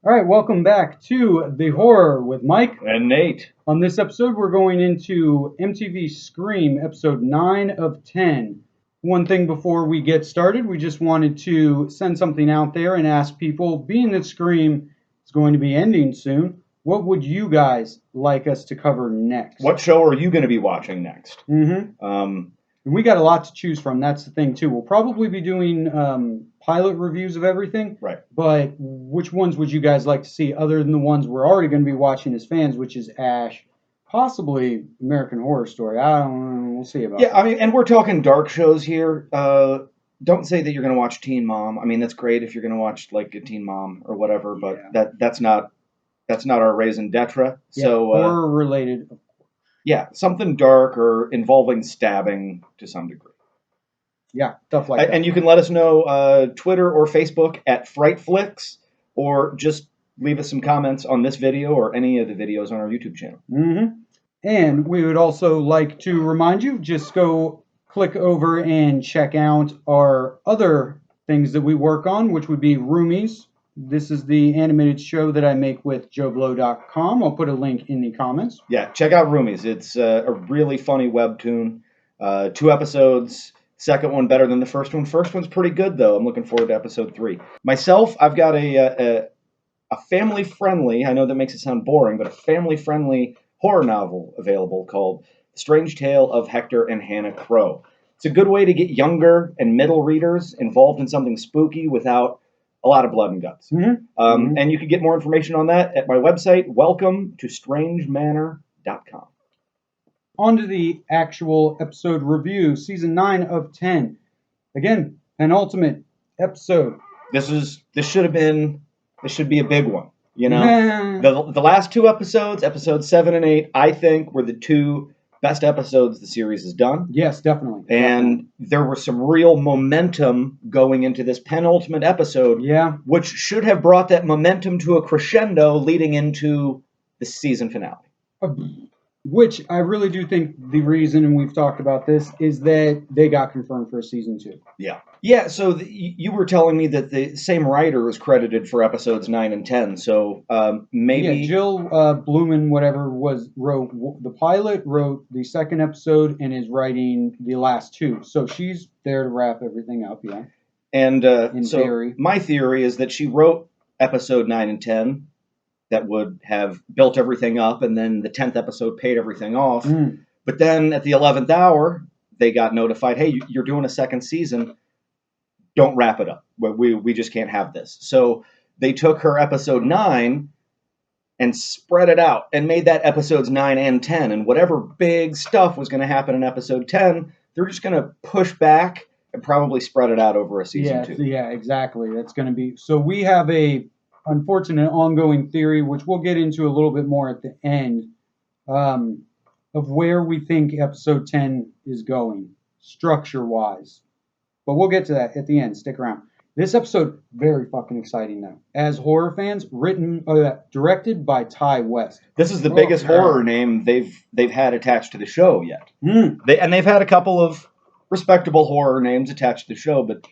All right, welcome back to The Horror with Mike. And Nate. On this episode, we're going into MTV Scream, episode 9 of 10. One thing before we get started, we just wanted to send something out there and ask people, being that Scream is going to be ending soon, what would you guys like us to cover next? What show are you going to be watching next? We got a lot to choose from. That's the thing, too. We'll probably be doing pilot reviews of everything. Right. But which ones would you guys like to see other than the ones we're already going to be watching as fans, which is Ash, possibly American Horror Story. I don't know. We'll see about that. Yeah, I mean, and we're talking dark shows here. Don't say that you're going to watch Teen Mom. I mean, that's great if you're going to watch like a Teen Mom or whatever, but that's not our raison d'etre. Yeah, so horror related. Yeah, something dark or involving stabbing to some degree. Yeah, stuff like that. And you can let us know Twitter or Facebook at FrightFlix, or just leave us some comments on this video or any of the videos on our YouTube channel. And we would also like to remind you, just go click over and check out our other things that we work on, which would be Roomies. This is the animated show that I make with JoeBlow.com. I'll put a link in the comments. Yeah, check out Roomies. It's a really funny webtoon. 2 episodes. Second one better than the first one. First one's pretty good, though. I'm looking forward to episode 3. Myself, I've got a family-friendly, I know that makes it sound boring, but a family-friendly horror novel available called The Strange Tale of Hector and Hannah Crow. It's a good way to get younger and middle readers involved in something spooky without a lot of blood and guts. And you can get more information on that at my website, welcome to strangemanor.com. On to the actual episode review, season 9 of 10. Again, penultimate episode. This should be a big one. You know, the last 2 episodes, episodes 7 and 8, I think were the 2 best episodes the series has done. Yes, definitely. And there was some real momentum going into this penultimate episode, which should have brought that momentum to a crescendo leading into the season finale. Which I really do think the reason, and we've talked about this, is that they got confirmed for a season 2. Yeah, so you were telling me that the same writer was credited for episodes 9 and 10, so maybe... Yeah, Jill Blumen, whatever, wrote the pilot, wrote the second episode, and is writing the last 2. So she's there to wrap everything up, yeah. And in so theory. My theory is that she wrote episode 9 and 10 that would have built everything up, and then the 10th episode paid everything off. But then at the 11th hour, they got notified, hey, you're doing a second season. Don't wrap it up. We just can't have this. So they took her episode 9 and spread it out and made that episodes 9 and 10. And whatever big stuff was going to happen in episode 10, they're just going to push back and probably spread it out over a season 2. Yeah, exactly. That's going to be... So we have a unfortunate ongoing theory, which we'll get into a little bit more at the end, of where we think episode 10 is going, structure-wise. But we'll get to that at the end. Stick around. This episode, very fucking exciting now. As horror fans, directed by Ty West. This is the biggest horror name they've had attached to the show yet. They've had a couple of respectable horror names attached to the show, but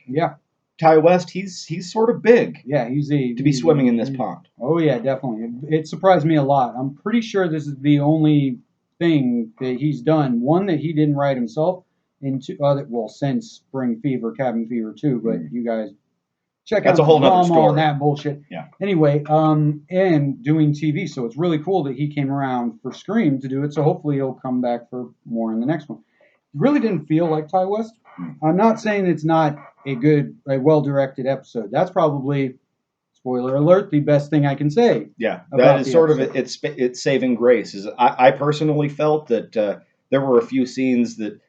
Ty West, he's sort of big. Yeah, to be swimming in this pond. Oh yeah, definitely. It surprised me a lot. I'm pretty sure this is the only thing that he's done. One that he didn't write himself, and two other since Spring Fever, Cabin Fever 2. But you guys check out a whole nother story on that bullshit. Yeah. Anyway, and doing TV, so it's really cool that he came around for Scream to do it. So hopefully he'll come back for more in the next one. It really didn't feel like Ty West. I'm not saying it's not a well-directed episode. That's probably, spoiler alert, the best thing I can say. Yeah, that is sort of its saving grace. I personally felt that there were a few scenes that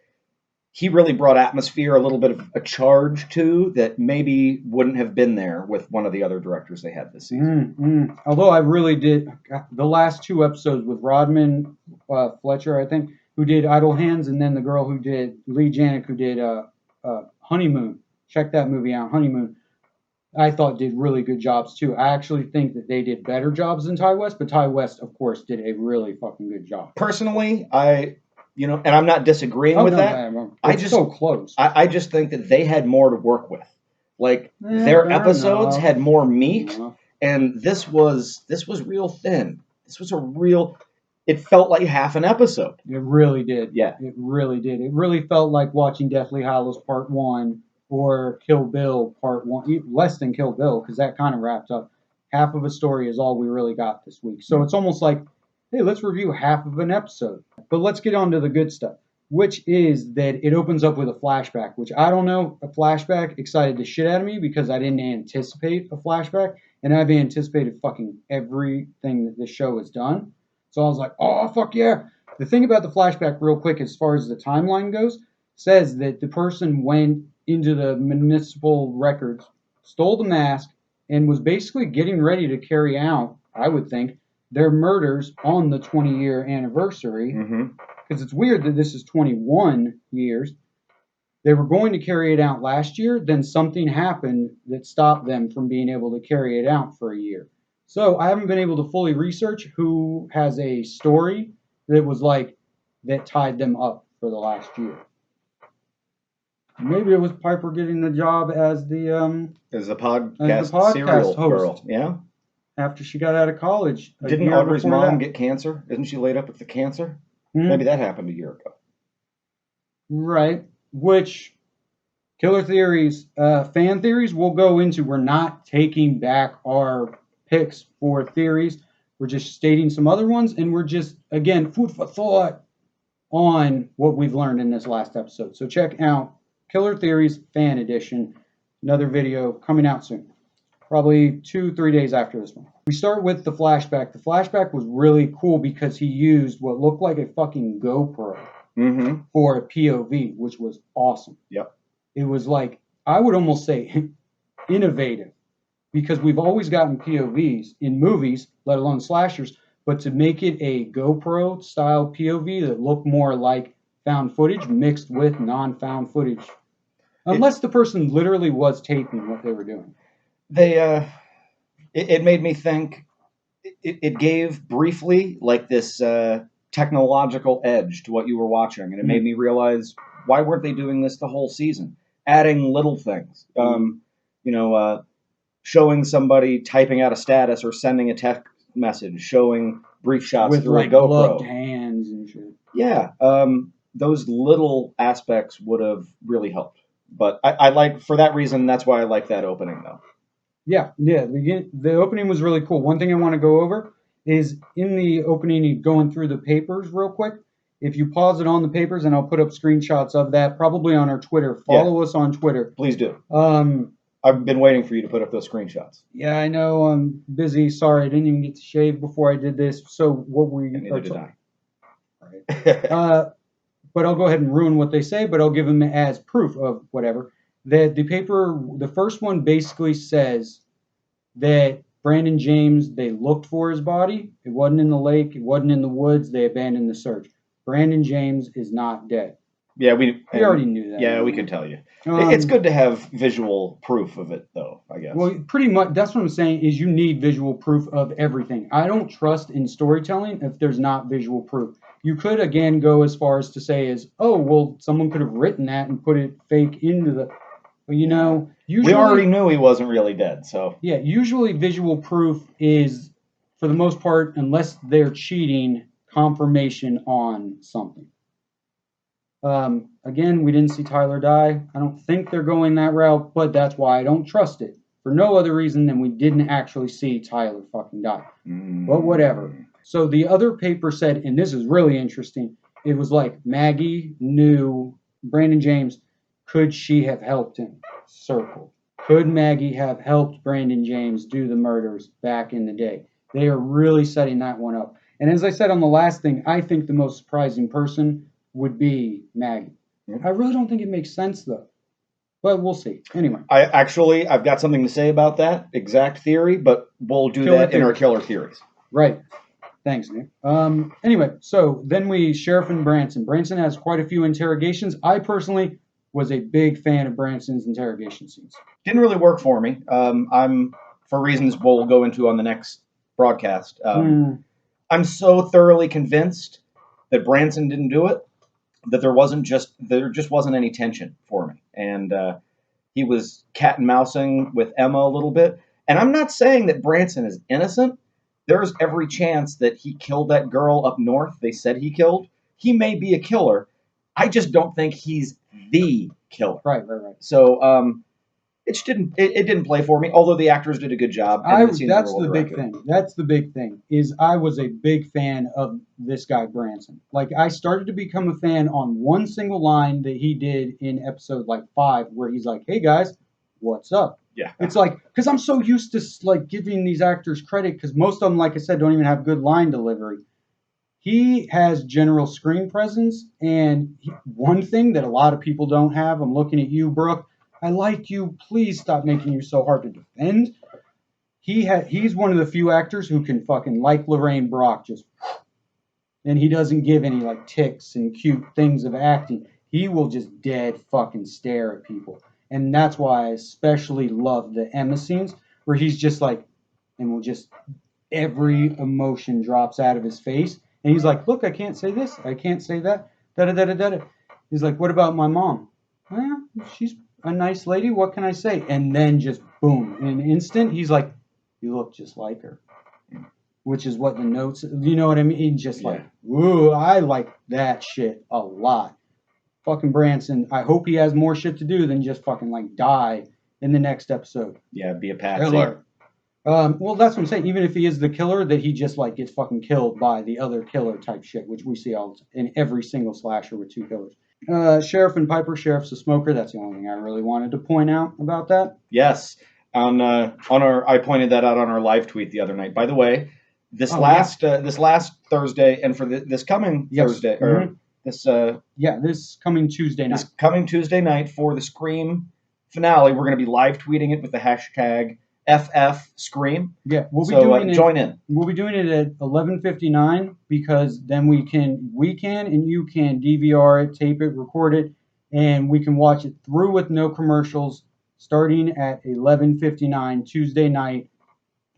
he really brought atmosphere, a little bit of a charge to, that maybe wouldn't have been there with one of the other directors they had this season. Although I really did, the last 2 episodes with Rodman Fletcher, I think, who did Idle Hands, and then the girl who did, Lee Janik, who did Honeymoon. Check that movie out, Honeymoon. I thought did really good jobs too. I actually think that they did better jobs than Ty West, but Ty West, of course, did a really fucking good job. Personally, and I'm not disagreeing with that. It's so close. I just think that they had more to work with. Like, their episodes had more meat, And this was real thin. This was it felt like half an episode. It really did. Yeah. It really did. It really felt like watching Deathly Hallows Part 1 or Kill Bill Part 1, less than Kill Bill, because that kind of wrapped up. Half of a story is all we really got this week. So it's almost like, hey, let's review half of an episode. But let's get on to the good stuff, which is that it opens up with a flashback, which I don't know, a flashback excited the shit out of me because I didn't anticipate a flashback, and I've anticipated fucking everything that this show has done. So I was like, oh, fuck yeah. The thing about the flashback, real quick, as far as the timeline goes, says that the person went into the municipal records, stole the mask, and was basically getting ready to carry out, I would think, their murders on the 20-year anniversary. Because it's weird that this is 21 years. They were going to carry it out last year, then something happened that stopped them from being able to carry it out for a year. So I haven't been able to fully research who has a story that was like, that tied them up for the last year. Maybe it was Piper getting the job as the podcast serial host. Girl. Yeah. After she got out of college. Didn't Audrey's mom get cancer? Isn't she laid up with the cancer? Mm-hmm. Maybe that happened a year ago. Right. Which killer theories, fan theories we'll go into. We're not taking back our picks for theories. We're just stating some other ones, and we're just, again, food for thought on what we've learned in this last episode. So check out Killer Theories Fan Edition, another video coming out soon, probably 2-3 days after this one. We start with the flashback. The flashback was really cool because he used what looked like a fucking GoPro for a POV, which was awesome. Yep. It was like, I would almost say innovative, because we've always gotten POVs in movies, let alone slashers, but to make it a GoPro style POV that looked more like found footage mixed with non-found footage. Unless the person literally was taping what they were doing. It made me think, it gave briefly like this technological edge to what you were watching. And it made me realize, why weren't they doing this the whole season? Adding little things. Showing somebody typing out a status or sending a text message, showing brief shots with through like a GoPro. Gloved hands and shit. Yeah. Those little aspects would have really helped. But I like, for that reason, that's why I like that opening, though. Yeah. The opening was really cool. One thing I want to go over is in the opening, going through the papers real quick. If you pause it on the papers, and I'll put up screenshots of that, probably on our Twitter. Follow us on Twitter. Please do. I've been waiting for you to put up those screenshots. Yeah, I know. I'm busy. Sorry, I didn't even get to shave before I did this. So what were you? Neither did I. Right. But I'll go ahead and ruin what they say, but I'll give them as proof of whatever. That the paper, the first one basically says that Brandon James, they looked for his body. It wasn't in the lake. It wasn't in the woods. They abandoned the search. Brandon James is not dead. Yeah, we already knew that. Yeah, we could tell you. It's good to have visual proof of it, though, I guess. Well, pretty much, that's what I'm saying, is you need visual proof of everything. I don't trust in storytelling if there's not visual proof. You could, again, go as far as to say is, oh, well, someone could have written that and put it fake into the, usually... We already knew he wasn't really dead, so... Yeah, usually visual proof is, for the most part, unless they're cheating, confirmation on something. Again, we didn't see Tyler die. I don't think they're going that route, but that's why I don't trust it. For no other reason than we didn't actually see Tyler fucking die. But whatever. So the other paper said, and this is really interesting, it was like, Maggie knew Brandon James. Could she have helped him? Circle. Could Maggie have helped Brandon James do the murders back in the day? They are really setting that one up. And as I said on the last thing, I think the most surprising person would be Maggie. I really don't think it makes sense, though. But we'll see. Anyway. I've got something to say about that exact theory, but we'll do that in our killer theories. Right. Thanks, Nick. Anyway, so then Sheriff and Branson. Branson has quite a few interrogations. I personally was a big fan of Branson's interrogation scenes. Didn't really work for me. I'm, for reasons we'll go into on the next broadcast. I'm so thoroughly convinced that Branson didn't do it that there just wasn't any tension for me. And he was cat and mousing with Emma a little bit. And I'm not saying that Branson is innocent. There's every chance that he killed that girl up north they said he killed. He may be a killer. I just don't think he's the killer. Right. So it didn't play for me, although the actors did a good job. And the scenes That's were the well big thing. That's the big thing, is I was a big fan of this guy Branson. Like, I started to become a fan on one single line that he did in episode like 5, where he's like, "Hey guys, what's up?" Yeah. It's like, because I'm so used to like giving these actors credit, because most of them, like I said, don't even have good line delivery. He has general screen presence, and one thing that a lot of people don't have, I'm looking at you, Brooke. I like you. Please stop making you so hard to defend. He's one of the few actors who can fucking, like Lorraine Brock, just, and he doesn't give any like ticks and cute things of acting. He will just dead fucking stare at people. And that's why I especially love the Emma scenes, where he's just like, and will just, every emotion drops out of his face. And he's like, "Look, I can't say this. I can't say that. Da da da da da." He's like, "What about my mom?" She's a nice lady. What can I say? And then just boom, in an instant, he's like, "You look just like her." Which is what the notes, you know what I mean? Just like, ooh, I like that shit a lot. Fucking Branson, I hope he has more shit to do than just fucking like die in the next episode. Yeah, be a patsy. Killer. Well, that's what I'm saying. Even if he is the killer, that he just like gets fucking killed by the other killer type shit, which we see all in every single slasher with 2 killers. Sheriff and Piper. Sheriff's a smoker. That's the only thing I really wanted to point out about that. Yes, I pointed that out on our live tweet the other night. By the way, this last Thursday, and for this coming Thursday, or this coming Tuesday night. This coming Tuesday night for the Scream finale, we're going to be live tweeting it with the hashtag FF Scream. Yeah, we'll be doing it. Join in. We'll be doing it at 11:59, because then we can and you can DVR it, tape it, record it, and we can watch it through with no commercials, starting at 11:59 Tuesday night.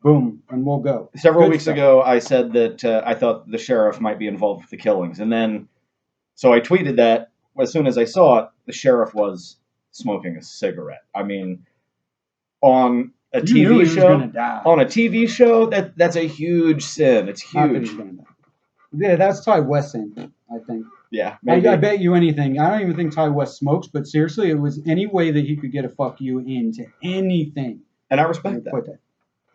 Boom, and we'll go. Several weeks ago, I said that I thought the sheriff might be involved with the killings, and then so I tweeted that as soon as I saw it, the sheriff was smoking a cigarette. I mean, on a TV show, that's a huge sin. It's huge. Yeah, that's Ty West's sin, I think. Yeah, maybe. I bet you anything. I don't even think Ty West smokes, but seriously, it was any way that he could get a fuck you into anything. And I respect that.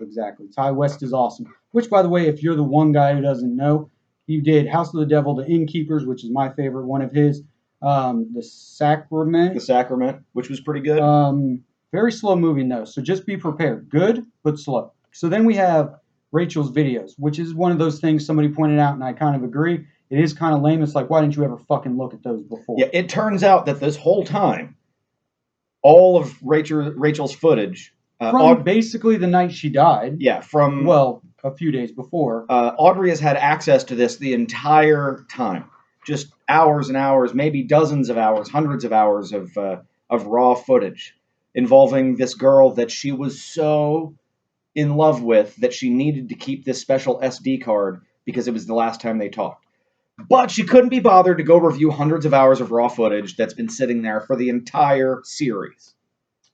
Exactly. Ty West is awesome. Which, by the way, if you're the one guy who doesn't know, he did House of the Devil, The Innkeepers, which is my favorite one of his. The Sacrament, which was pretty good. Very slow moving though, so just be prepared. Good, but slow. So then we have Rachel's videos, which is one of those things somebody pointed out, and I kind of agree. It is kind of lame. It's like, why didn't you ever fucking look at those before? Yeah, it turns out that this whole time, all of Rachel's footage from basically the night she died. Yeah, a few days before. Audrey has had access to this the entire time. Just hours and hours, maybe dozens of hours, hundreds of hours of raw footage involving this girl that she was so in love with that she needed to keep this special SD card because it was the last time they talked. But she couldn't be bothered to go review hundreds of hours of raw footage that's been sitting there for the entire series.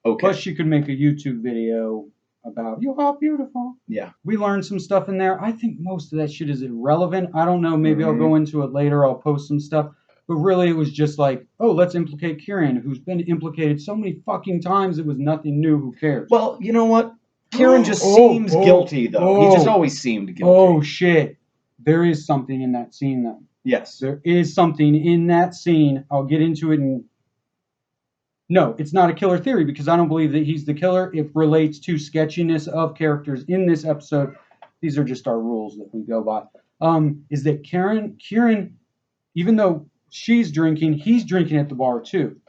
Okay. Plus, she could make a YouTube video about "You Are Beautiful." Yeah. We learned some stuff in there. I think most of that shit is irrelevant. I don't know. Maybe I'll go into it later. I'll post some stuff. But really, it was just like, oh, let's implicate Kieran, who's been implicated so many fucking times. It was nothing new. Who cares? Well, you know what? Kieran just seems guilty, though. He just always seemed guilty. Oh, shit. There is something in that scene, though. Yes. There is something in that scene. I'll get into it in... No, it's not a killer theory, because I don't believe that he's the killer. It relates to sketchiness of characters in this episode. These are just our rules that we go by. Is that Kieran, even though she's drinking, he's drinking at the bar too.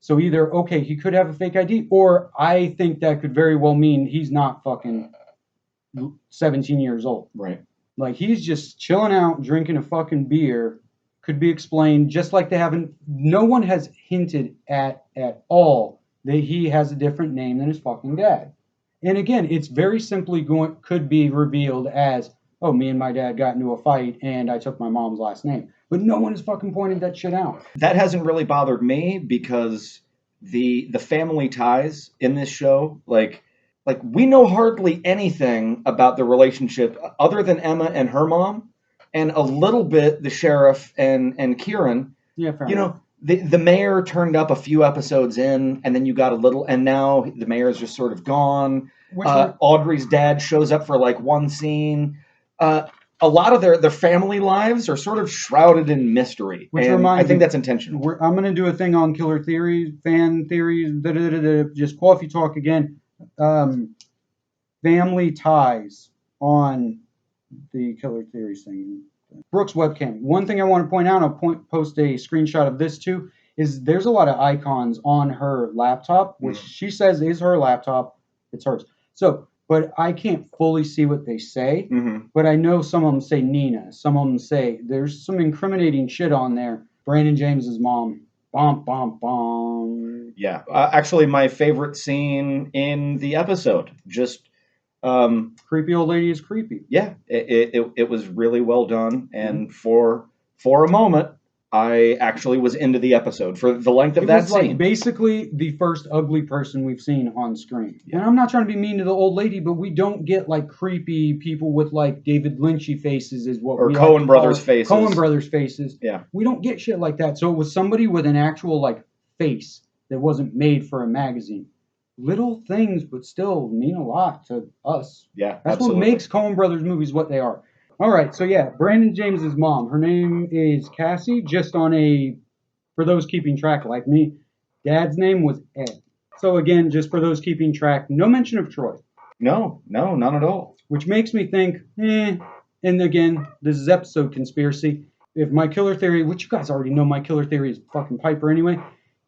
So either, okay, he could have a fake ID, or I think that could very well mean he's not fucking 17 years old. Right. Like, he's just chilling out, drinking a fucking beer. Could be explained, just like they haven't, no one has hinted at all that he has a different name than his fucking dad. And again, it's very simply could be revealed as, oh, me and my dad got into a fight and I took my mom's last name. But no one has fucking pointed that shit out. That hasn't really bothered me because the family ties in this show, like, like we know hardly anything about the relationship other than Emma and her mom, and a little bit the sheriff and Kieran. Yeah, fair You enough. know, the mayor turned up a few episodes in, and then you got a little, and now the mayor's just sort of gone. Which re- Audrey's dad shows up for like one scene. A lot of their family lives are sort of shrouded in mystery, Which and reminds I think me, that's intentional. I'm going to do a thing on killer theories, fan theories, just coffee talk again. Family ties on the killer theories thing. Brooks webcam. One thing I want to point out, post a screenshot of this too, is there's a lot of icons on her laptop, which she says is her laptop. It's hers. So, but I can't fully see what they say. But I know some of them say Nina. Some of them say there's some incriminating shit on there. Brandon James's mom. Bom, bom, bom. Yeah. Actually, my favorite scene in the episode. Just creepy old lady is creepy. Yeah, it was really well done, and for a moment, I actually was into the episode for the length of that was scene. Like basically the first ugly person we've seen on screen. Yeah. And I'm not trying to be mean to the old lady, but we don't get like creepy people with like David Lynchy faces, is what or we Coen Brothers faces. Coen Brothers faces. Yeah, we don't get shit like that. So it was somebody with an actual like face that wasn't made for a magazine. Little things, but still mean a lot to us. Yeah, that's absolutely what makes Coen Brothers movies what they are. All right, so yeah, Brandon James's mom. Her name is Cassie. Just on a, for those keeping track like me, Dad's name was Ed. So again, just for those keeping track, no mention of Troy. No, not at all. Which makes me think, and again, this is episode conspiracy. If my killer theory, which you guys already know, my killer theory is fucking Piper anyway,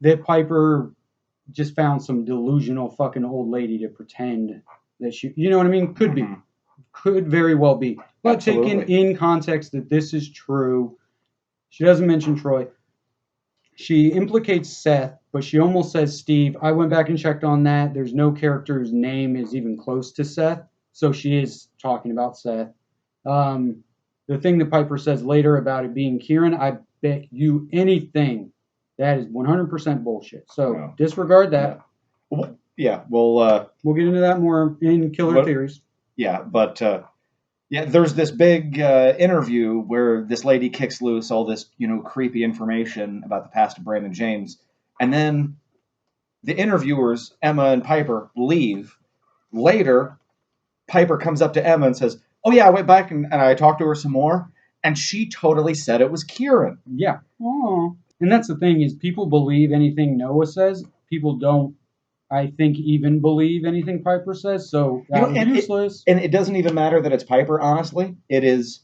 that Piper just found some delusional fucking old lady to pretend that she, you know what I mean? Could be. Could very well be. But taken in context that this is true, she doesn't mention Troy. She implicates Seth, but she almost says Steve. I went back and checked on that. There's no character whose name is even close to Seth, so she is talking about Seth. The thing that Piper says later about it being Kieran, I bet you anything that is 100% bullshit. So disregard that. Yeah, we'll get into that more in killer theories. Yeah, but there's this big interview where this lady kicks loose all this, creepy information about the past of Brandon James, and then the interviewers, Emma and Piper, leave. Later, Piper comes up to Emma and says, "Oh yeah, I went back and I talked to her some more, and she totally said it was Kieran." Yeah. Oh. And that's the thing is people believe anything Noah says. People don't, I think, even believe anything Piper says. So that was useless. And it doesn't even matter that it's Piper, honestly. It is,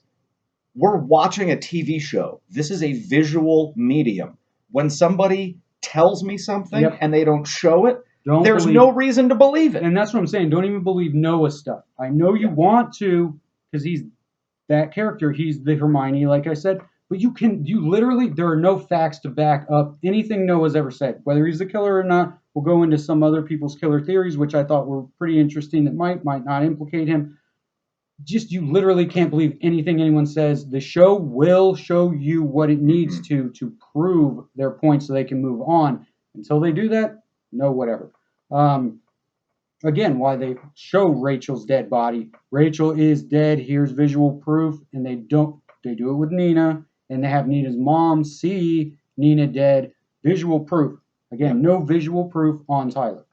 we're watching a TV show. This is a visual medium. When somebody tells me something and they don't show it, there's no reason to believe it. And that's what I'm saying. Don't even believe Noah stuff. I know you want to, because he's that character. He's the Hermione, like I said. But you literally, there are no facts to back up anything Noah's ever said. Whether he's the killer or not, we'll go into some other people's killer theories, which I thought were pretty interesting that might not implicate him. Just, you literally can't believe anything anyone says. The show will show you what it needs to prove their point so they can move on. Until they do that, no whatever. Again, why they show Rachel's dead body. Rachel is dead. Here's visual proof. And they do it with Nina. And they have Nina's mom see Nina dead. Visual proof. Again, no visual proof on Tyler.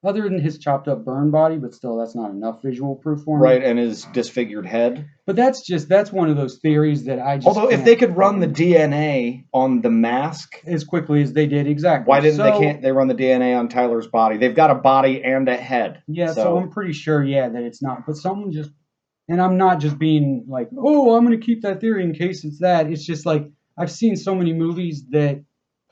Other than his chopped up burn body, but still that's not enough visual proof for me. Right, and his disfigured head. But that's one of those theories that I just Although if they could run the DNA on the mask as quickly as they did, exactly. Why can't they run the DNA on Tyler's body? They've got a body and a head. Yeah, so I'm pretty sure, that it's not. But someone just, and I'm not just being like, oh, I'm going to keep that theory in case it's that. It's just like, I've seen so many movies that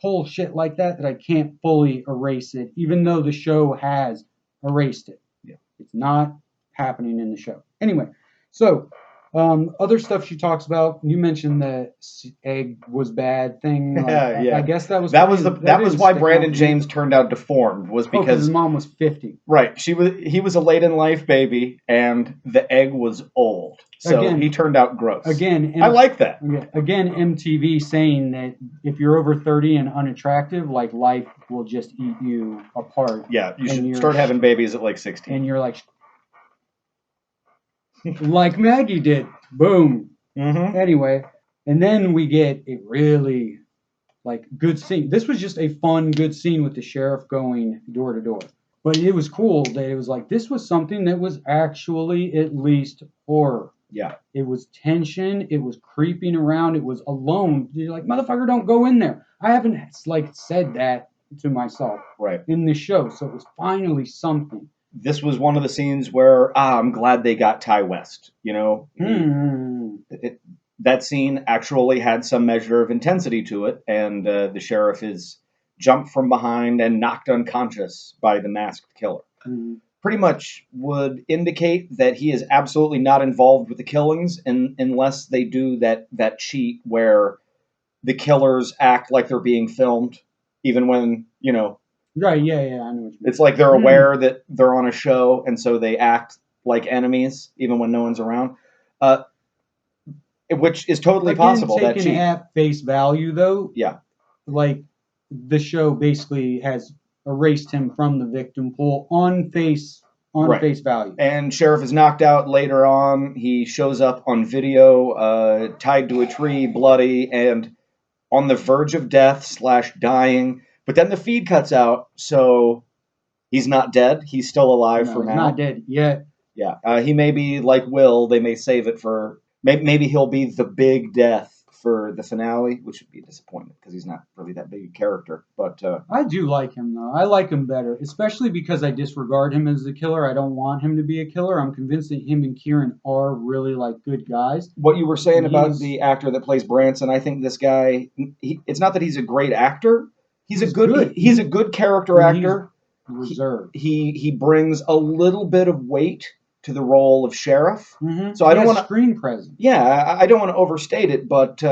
pull shit like that I can't fully erase it, even though the show has erased it. Yeah. It's not happening in the show. Anyway, so Other stuff she talks about. You mentioned the egg was bad thing. Like, Yeah. I guess that was that was didn't why stick Brandon out to me. James turned out deformed, was Oh, because his because mom was 50. right, he was a late in life baby, and the egg was old, so Again- he turned out gross. Again, I like that. Again, MTV saying that if you're over 30 and unattractive, like life will just eat you apart. Yeah, you And should you're- start having babies at like 16. And you're like Maggie did. Boom. Mm-hmm. Anyway, and then we get a really good scene. This was just a fun, good scene with the sheriff going door to door. But it was cool that it was like this was something that was actually at least horror. Yeah. It was tension. It was creeping around. It was alone. You're like, motherfucker, don't go in there. I haven't said that to myself Right. in the show. So it was finally something. This was one of the scenes where I'm glad they got Ty West. You know, that scene actually had some measure of intensity to it, and the sheriff is jumped from behind and knocked unconscious by the masked killer. Pretty much would indicate that he is absolutely not involved with the killings unless they do that cheat where the killers act like they're being filmed, even when, you know. Right, yeah, I know what you mean. It's like they're aware that they're on a show, and so they act like enemies, even when no one's around. Which is totally possible. Taken that cheat. At face value, though, yeah, like the show basically has erased him from the victim pool on face value. And Sheriff is knocked out later on. He shows up on video, tied to a tree, bloody, and on the verge of death / dying. But then the feed cuts out, so he's not dead. He's still alive for now. He's not dead yet. Yeah, he may be like Will. They may save it for maybe he'll be the big death for the finale, which would be a disappointment because he's not really that big a character. But I do like him though. I like him better, especially because I disregard him as a killer. I don't want him to be a killer. I'm convinced that him and Kieran are really like good guys. What you were saying about the actor that plays Branson, I think this guy. It's not that he's a great actor. He's a good character actor. Reserved. He brings a little bit of weight to the role of sheriff. So I don't want screen presence. Yeah, I don't want to overstate it, but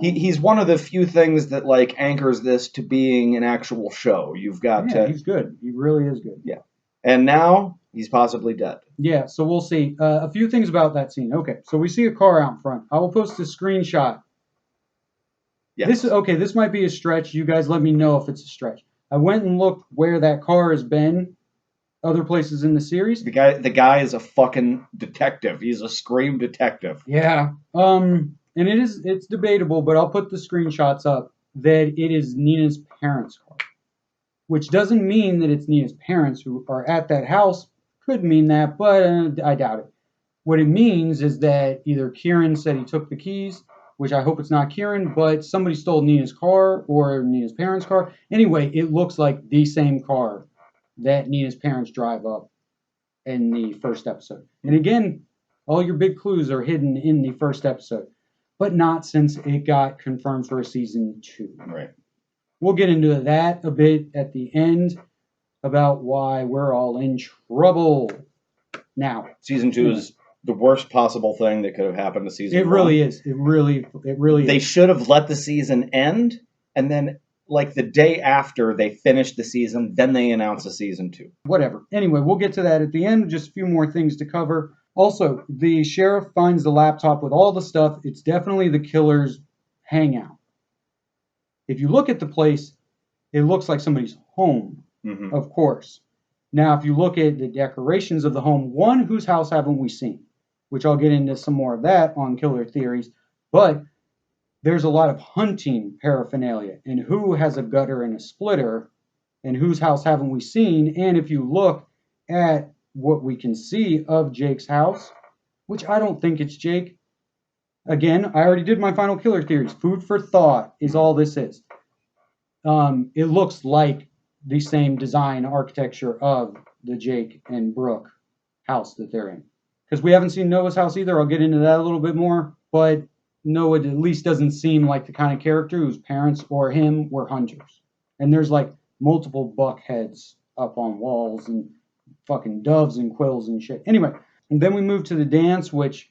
he's one of the few things that like anchors this to being an actual show. You've got he's good. He really is good. Yeah, and now he's possibly dead. Yeah, so we'll see. A few things about that scene. Okay, so we see a car out front. I will post a screenshot. Yes. This might be a stretch. You guys let me know if it's a stretch. I went and looked where that car has been other places in the series. The guy is a fucking detective. He's a Scream detective. Yeah. And it's debatable, but I'll put the screenshots up that it is Nina's parents' car. Which doesn't mean that it's Nina's parents who are at that house. Could mean that, but I doubt it. What it means is that either Kieran said he took the keys, which I hope it's not Kieran, but somebody stole Nina's car or Nina's parents' car. Anyway, it looks like the same car that Nina's parents drive up in the first episode. And again, all your big clues are hidden in the first episode, but not since it got confirmed for a season 2. Right. We'll get into that a bit at the end about why we're all in trouble now. Season 2 is the worst possible thing that could have happened to season 1. It really is. It really They should have let the season end, and then like the day after they finished the season, then they announced a season 2. Whatever. Anyway, we'll get to that at the end. Just a few more things to cover. Also, the sheriff finds the laptop with all the stuff. It's definitely the killer's hangout. If you look at the place, it looks like somebody's home, of course. Now, if you look at the decorations of the home, one, whose house haven't we seen? Which I'll get into some more of that on Killer Theories. But there's a lot of hunting paraphernalia. And who has a gutter and a splitter? And whose house haven't we seen? And if you look at what we can see of Jake's house, which I don't think it's Jake. Again, I already did my final Killer Theories. Food for thought is all this is. It looks like the same design architecture of the Jake and Brooke house that they're in. Because we haven't seen Noah's house either. I'll get into that a little bit more. But Noah at least doesn't seem like the kind of character whose parents or him were hunters. And there's like multiple buck heads up on walls and fucking doves and quills and shit. Anyway, and then we move to the dance, which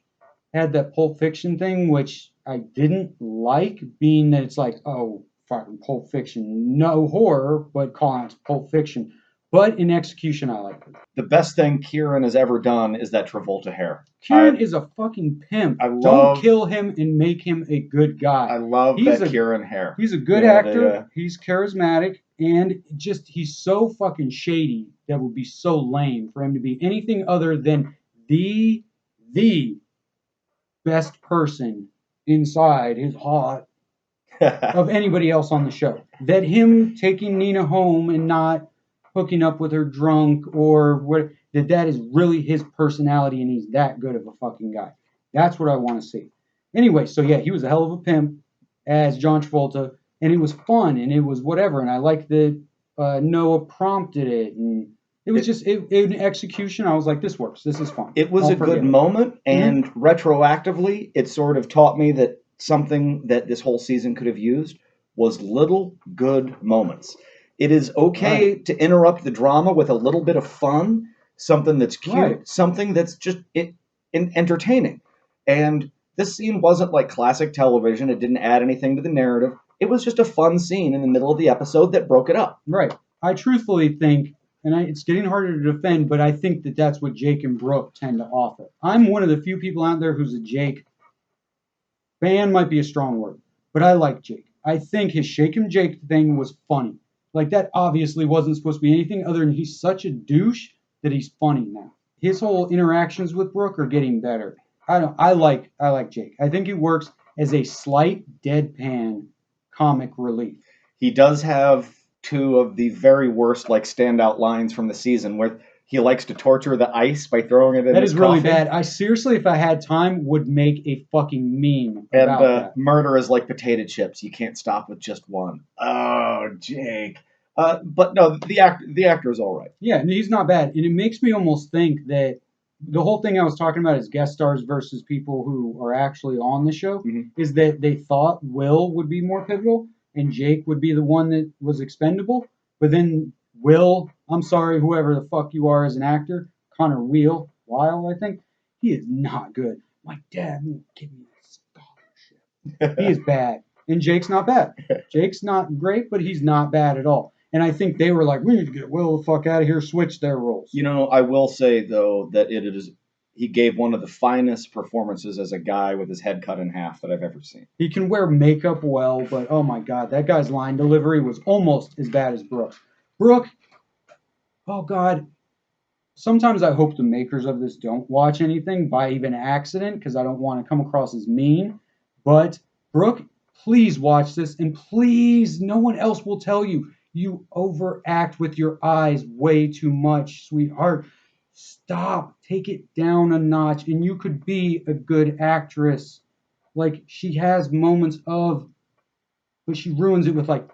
had that Pulp Fiction thing, which I didn't like, being that it's like, oh, fucking Pulp Fiction, no horror, but calling it Pulp Fiction. But in execution, I like it. The best thing Kieran has ever done is that Travolta hair. Kieran is a fucking pimp. Don't kill him and make him a good guy. I love that Kieran hair. He's a good actor. He's charismatic, and just he's so fucking shady that would be so lame for him to be anything other than the best person inside his heart of anybody else on the show. That him taking Nina home and not hooking up with her drunk or what, that is really his personality, and he's that good of a fucking guy. That's what I want to see. Anyway, so yeah, he was a hell of a pimp as John Travolta, and it was fun, and it was whatever, and I liked that Noah prompted it, and it was just in execution. I was like, this works. This is fun. It was a good moment, and retroactively, it sort of taught me that something that this whole season could have used was little good moments. It is okay to interrupt the drama with a little bit of fun, something that's cute, something that's just entertaining. And this scene wasn't like classic television. It didn't add anything to the narrative. It was just a fun scene in the middle of the episode that broke it up. Right. I truthfully think, and it's getting harder to defend, but I think that that's what Jake and Brooke tend to offer. I'm one of the few people out there who's a Jake fan, might be a strong word, but I like Jake. I think his Shake 'em Jake thing was funny. Like, that obviously wasn't supposed to be anything other than he's such a douche that he's funny now. His whole interactions with Brooke are getting better. I like Jake. I think he works as a slight deadpan comic relief. He does have two of the very worst standout lines from the season where he likes to torture the ice by throwing it in his coffee. That is really bad. I seriously, if I had time, would make a fucking meme about that. Murder is like potato chips. You can't stop with just one. Oh, Jake. But no, the actor is all right. Yeah, and he's not bad. And it makes me almost think that the whole thing I was talking about is guest stars versus people who are actually on the show, is that they thought Will would be more pivotal and Jake would be the one that was expendable. But then Will, I'm sorry, whoever the fuck you are as an actor, Connor Weil, I think, he is not good. My dad won't give me a scholarship. He is bad. And Jake's not bad. Jake's not great, but he's not bad at all. And I think they were like, we need to get Will the fuck out of here, switch their roles. You know, I will say, though, that he gave one of the finest performances as a guy with his head cut in half that I've ever seen. He can wear makeup well, but oh my God, that guy's line delivery was almost as bad as Brooke. Brooke, oh God, sometimes I hope the makers of this don't watch anything by even accident because I don't want to come across as mean. But Brooke, please watch this, and please, no one else will tell you. You overact with your eyes way too much, sweetheart. Stop. Take it down a notch, and you could be a good actress. Like, she has moments of, but she ruins it with like,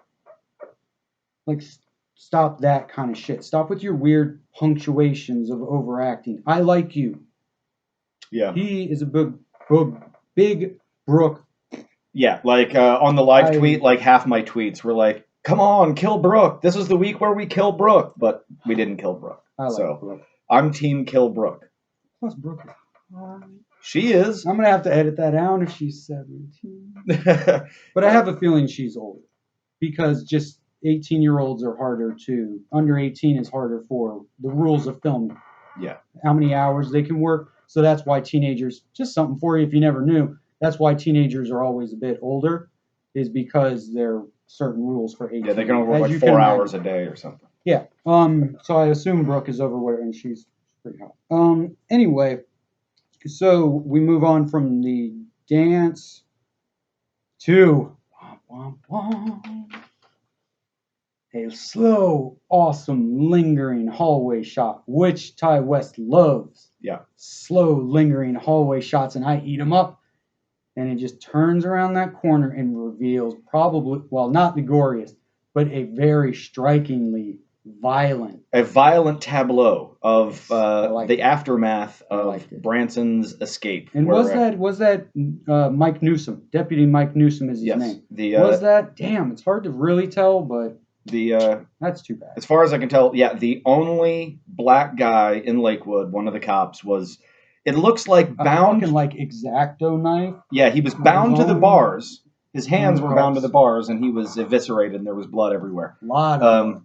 stop that kind of shit. Stop with your weird punctuations of overacting. I like you. Yeah. He is a big Brooke. Yeah, on the live tweet, half my tweets were like, come on, kill Brooke. This is the week where we kill Brooke. But we didn't kill Brooke. I like Brooke. I'm team kill Brooke. Plus, Brooke is hot. She is. I'm going to have to edit that out if she's 17. But I have a feeling she's older. Because just 18-year-olds are harder to... Under 18 is harder for the rules of filming. Yeah. How many hours they can work. So that's why teenagers... Just something for you if you never knew. That's why teenagers are always a bit older. Is because there are certain rules for 18. Yeah, they can only work 4 hours a day or something. Yeah. So I assume Brooke is overweight and she's pretty hot. Anyway, so we move on from the dance to a slow, awesome, lingering hallway shot, which Ty West loves. Yeah. Slow, lingering hallway shots, and I eat them up. And it just turns around that corner and reveals not the goriest, but a very strikingly violent. A violent tableau of the aftermath of Branson's escape. And was that Mike Newsom? Deputy Mike Newsom is his name. Was that? Damn, it's hard to really tell, but that's too bad. As far as I can tell, yeah, the only black guy in Lakewood, one of the cops, was It looks like A bound. fucking like X-Acto knife. Yeah, he was bound to the bars. His hands were bound to the bars, and he was eviscerated, and there was blood everywhere. A lot of blood.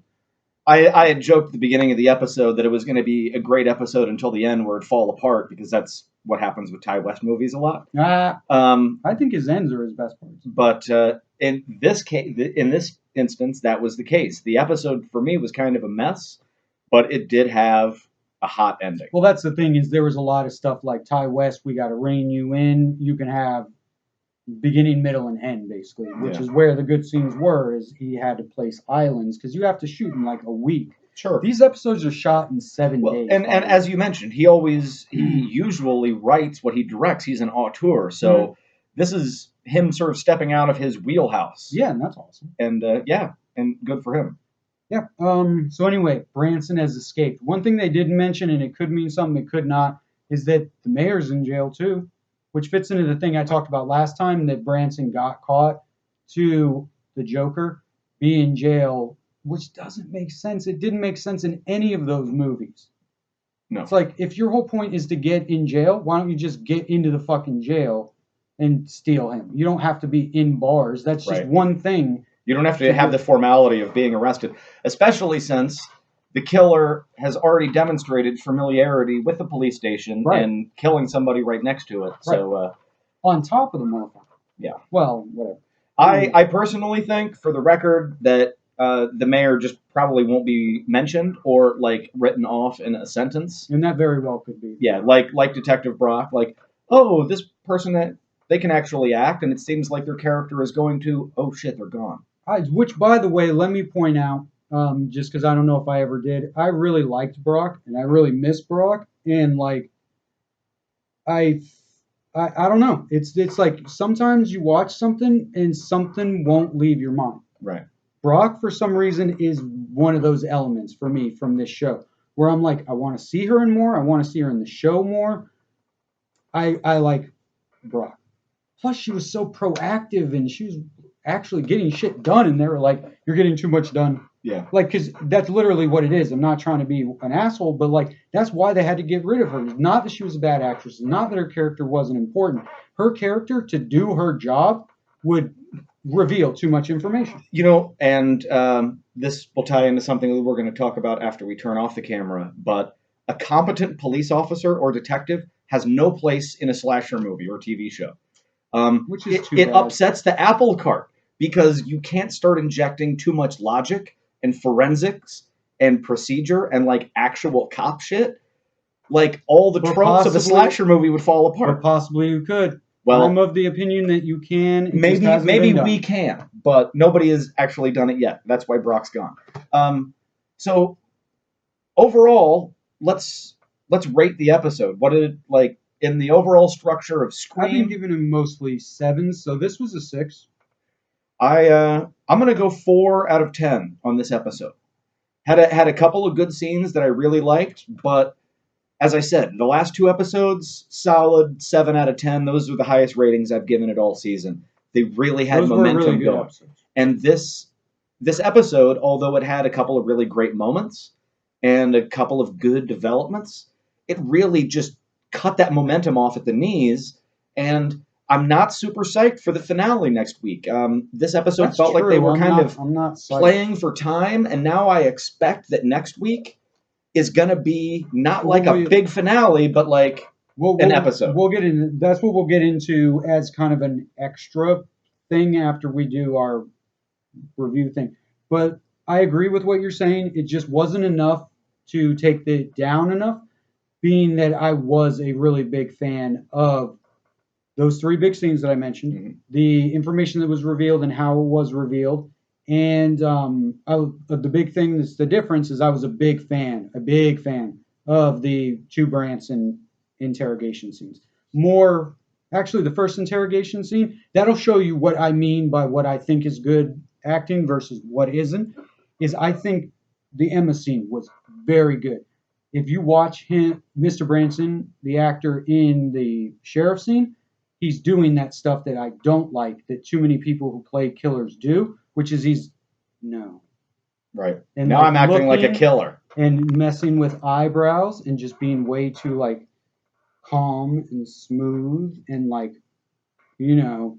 I had joked at the beginning of the episode that it was going to be a great episode until the end where it'd fall apart, because that's what happens with Ty West movies a lot. I think his ends are his best parts. But in this case, in this instance, that was the case. The episode for me was kind of a mess, but it did have a hot ending. Well, that's the thing, is there was a lot of stuff like Ty West, we got to rein you in. You can have beginning, middle, and end, basically, which is where the good scenes were, is he had to place islands, because you have to shoot in like a week. Sure. These episodes are shot in 7 days. And as you mentioned, he usually writes what he directs. He's an auteur, so this is him sort of stepping out of his wheelhouse. Yeah, and that's awesome. And and good for him. Yeah. So anyway, Branson has escaped. One thing they didn't mention, and it could mean something, it could not, is that the mayor's in jail too, which fits into the thing I talked about last time, that Branson got caught to the Joker be in jail, which doesn't make sense. It didn't make sense in any of those movies. No. It's like, if your whole point is to get in jail, why don't you just get into the fucking jail and steal him? You don't have to be in bars. That's just one thing. You don't have to have the formality of being arrested, especially since the killer has already demonstrated familiarity with the police station and killing somebody right next to it. Right. So on top of the motherfucker. Yeah. Well, whatever. I personally think, for the record, that the mayor just probably won't be mentioned or like written off in a sentence. And that very well could be. Yeah, like Detective Brock, like, oh, this person, that they can actually act, and it seems like their character is going to, oh shit, they're gone. Which, by the way, let me point out, just because I don't know if I ever did, I really liked Brock, and I really miss Brock, and like, I don't know. It's like sometimes you watch something and something won't leave your mind. Right. Brock, for some reason, is one of those elements for me from this show, where I'm like, I want to see her in more. I want to see her in the show more. I like Brock. Plus, she was so proactive, and she was actually getting shit done, and they were like, you're getting too much done. Yeah. Like, because that's literally what it is. I'm not trying to be an asshole, but like, that's why they had to get rid of her. Not that she was a bad actress, not that her character wasn't important. Her character, to do her job, would reveal too much information. You know, and this will tie into something that we're going to talk about after we turn off the camera, but a competent police officer or detective has no place in a slasher movie or TV show. Which is it upsets the apple cart, because you can't start injecting too much logic and forensics and procedure and like actual cop shit. Like, all the tropes of a slasher movie would fall apart. But possibly you could. Well, I'm of the opinion that you can. Maybe we can, but nobody has actually done it yet. That's why Brock's gone. So overall, let's rate the episode. What did it, like, in the overall structure of Scream? I've been giving him mostly 7s, so this was a 6. I'm gonna go 4 out of 10 on this episode. Had a couple of good scenes that I really liked, but as I said, the last 2 episodes, solid 7 out of 10. Those are the highest ratings I've given it all season. They really had momentum going. And this episode, although it had a couple of really great moments and a couple of good developments, it really just cut that momentum off at the knees. And I'm not super psyched for the finale next week. This episode felt like they were kind of playing for time, and now I expect that next week is going to be not like a big finale, but like an episode. We'll get into that's what we'll get into as kind of an extra thing after we do our review thing. But I agree with what you're saying. It just wasn't enough to take it down enough, being that I was a really big fan of those 3 big scenes that I mentioned, the information that was revealed and how it was revealed. And the big thing that's the difference is I was a big fan of the 2 Branson interrogation scenes. More, actually, the first interrogation scene, that'll show you what I mean by what I think is good acting versus what isn't, is I think the Emma scene was very good. If you watch him, Mr. Branson, the actor in the sheriff scene, he's doing that stuff that I don't like, that too many people who play killers do, which is Right. And now, like, I'm acting like a killer. And messing with eyebrows and just being way too, like, calm and smooth and like, you know,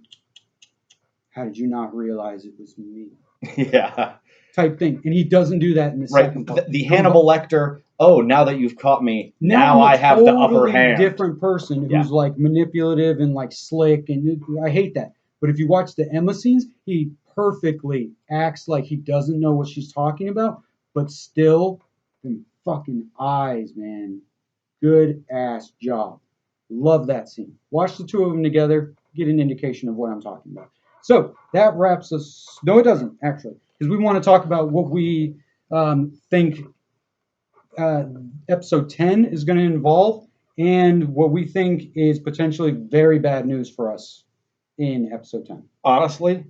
how did you not realize it was me? Yeah. Type thing. And he doesn't do that in the Right. second part. The Hannibal Lecter, oh, now that you've caught me, now I'm I a have the upper totally hand. different person Yeah. who's like manipulative and like slick, and I hate that. But if you watch the Emma scenes, he perfectly acts like he doesn't know what she's talking about, but still, them fucking eyes, man, good ass job. Love that scene. Watch the two of them together, get an indication of what I'm talking about. So that wraps us. No, it doesn't actually, because we want to talk about what we think uh, episode 10 is going to involve and what we think is potentially very bad news for us in episode 10. Honestly,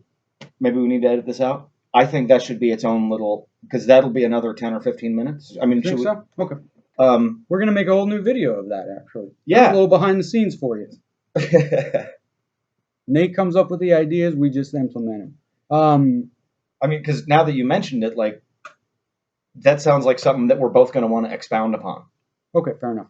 maybe we need to edit this out. I think that should be its own little, because that'll be another 10 or 15 minutes. I mean, You think should so? Okay. we? We're going to make a whole new video of that, actually. Yeah. A little behind the scenes for you. Nate comes up with the ideas, we just implement them. I mean, because now that you mentioned it, like, that sounds like something that we're both going to want to expound upon. Okay, fair enough.